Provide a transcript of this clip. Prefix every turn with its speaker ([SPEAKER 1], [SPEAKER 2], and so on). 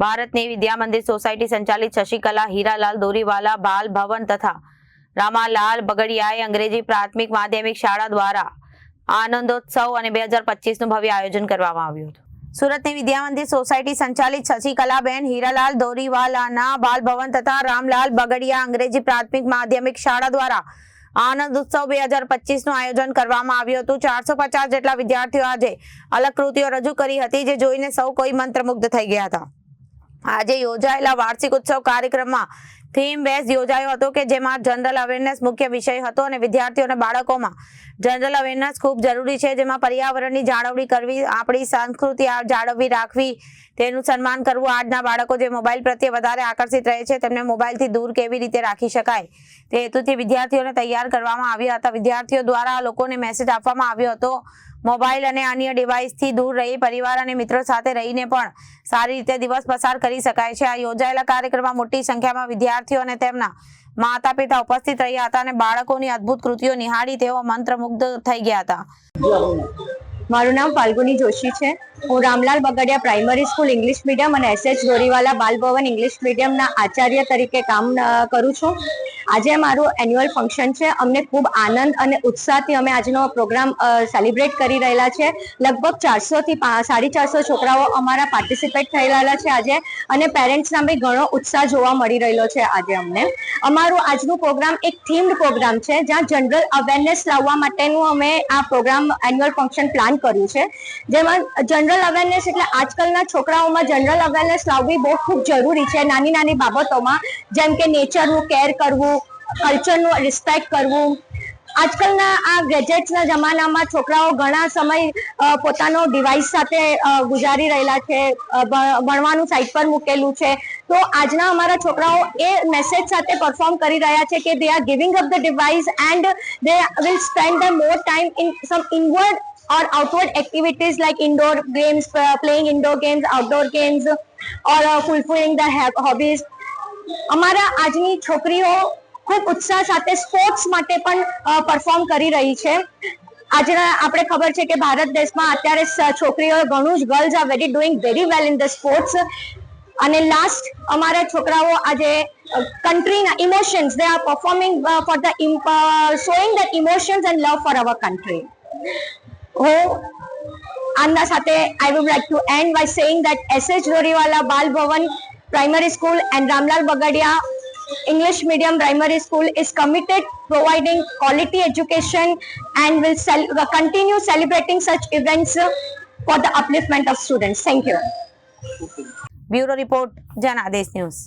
[SPEAKER 1] ભારતની વિદ્યા મંદિર સોસાયટી સંચાલિત શશિકલા હીરાલાલ દોરીવાલા બાલ ભવન તથા રામાલાલ બગડિયાએ અંગ્રેજી પ્રાથમિક માધ્યમિક શાળા દ્વારા આનંદોત્સવ અને 2025નું ભવ્ય આયોજન કરવામાં આવ્યું હતું. સુરતની વિદ્યા મંદિર સોસાયટી સંચાલિત શશિકલાબેન હીરાલાલ દોરીવાલાના બાલ ભવન તથા રામલાલ બગડિયા અંગ્રેજી પ્રાથમિક માધ્યમિક શાળા દ્વારા આનંદ ઉત્સવ 2025નું આયોજન કરવામાં આવ્યું હતું. 450 જેટલા વિદ્યાર્થીઓ આજે અલગ કૃતિઓ રજૂ કરી હતી, જે જોઈને સૌ કોઈ મંત્રમુગ્ધ થઈ ગયા હતા. આજે યોજાયેલા વાર્ષિક ઉત્સવ કાર્યક્રમમાં થીમ બેઝ યોજાયો હતો કે જેમાં જનરલ અવેરનેસ મુખ્ય વિષય હતો અને વિદ્યાર્થીઓ અને બાળકોમાં જનરલ અવેરનેસ ખૂબ જરૂરી છે, જેમાં પર્યાવરણની જાળવણી કરવી, આપણી સંસ્કૃતિ જાળવવી રાખવી, તેનું સન્માન કરવું. આજના બાળકો જે મોબાઈલ પ્રત્યે વધારે આકર્ષિત રહે છે, તેમને મોબાઈલથી દૂર કેવી રીતે રાખી શકાય તે હેતુથી વિદ્યાર્થીઓને તૈયાર કરવામાં આવ્યા હતા. વિદ્યાર્થીઓ દ્વારા લોકોને મેસેજ આપવામાં આવ્યો હતો. મોબાઈલ અને અન્ય ડિવાઇસથી દૂર રહી પરિવાર અને મિત્રો સાથે રહીને પણ સારી રીતે દિવસ પસાર કરી શકાય છે. આ યોજાયેલા કાર્યક્રમમાં મોટી સંખ્યામાં વિદ્યાર્થીઓ અને તેમના માતા પિતા ઉપસ્થિત રહ્યા હતા અને બાળકોની અદ્ભુત કૃતિઓ નિહાળી તેઓ મંત્રમુગ્ધ થઈ ગયા હતા.
[SPEAKER 2] મારું નામ ફાલ્ગુની જોશી છે. હું Ramlal Bagadiya primary school English medium અને એસએચ દોરીવાલા બાલ ભવન ઇંગ્લિશ મીડિયમના આચાર્ય તરીકે કામ કરું છું. આજે મારું એન્યુઅલ ફંક્શન છે. અમને ખૂબ આનંદ અને ઉત્સાહથી અમે આજનો પ્રોગ્રામ સેલિબ્રેટ કરી રહેલા છે. લગભગ 400 થી 450 છોકરાઓ અમારા પાર્ટિસિપેટ થઈ રહેલા છે આજે, અને પેરેન્ટ્સના બી ઘણો ઉત્સાહ જોવા મળી રહેલો છે આજે અમને. અમારું આજનું પ્રોગ્રામ એક થીમ્ડ પ્રોગ્રામ છે, જ્યાં જનરલ અવેરનેસ લાવવા માટેનું અમે આ પ્રોગ્રામ એન્યુઅલ ફંક્શન પ્લાન કર્યું છે. જેમાં જનરલ અવેરનેસ એટલે આજકાલના છોકરાઓમાં જનરલ અવેરનેસ લાવવી બહુ ખૂબ જરૂરી છે. નાની નાની બાબતોમાં, જેમ કે નેચરનું કેર કરવું, કલ્ચરનું રિસ્પેક્ટ કરવું. આજકાલના આ ગેજેટ્સના જમાનામાં છોકરાઓ ઘણા સમય પોતાનો ડિવાઇસ સાથે ગુજારી રહેલા છે, ભણવાનું સાઈડ પર મૂકેલું છે. તો આજના અમારા છોકરાઓ એ મેસેજ સાથે પરફોર્મ કરી રહ્યા છે કે they are giving up the device and they will spend the more time in sum inward or outward activities like indoor games, playing indoor games, outdoor games, or fulfilling their hobbies. અમારા આજની છોકરીઓ ખૂબ ઉત્સાહ સાથે sports માટે પણ perform કરી રહી છે. આજના આપણે ખબર છે કે ભારત દેશમાં અત્યારે છોકરીઓ ઘણું જ girls are doing very well in the sports. અને લાસ્ટ અમારા છોકરાઓ આજે કન્ટ્રીના emotions they are performing for the showing the emotions and love for our country. આના સાથે I would like to end by saying that SH Doriwala Bal Bhavan Primary School and Ramlal Bagadia English Medium Primary School is committed providing quality education and will continue celebrating such events for the upliftment of students. Thank you.
[SPEAKER 1] Bureau Report, Janadesh News.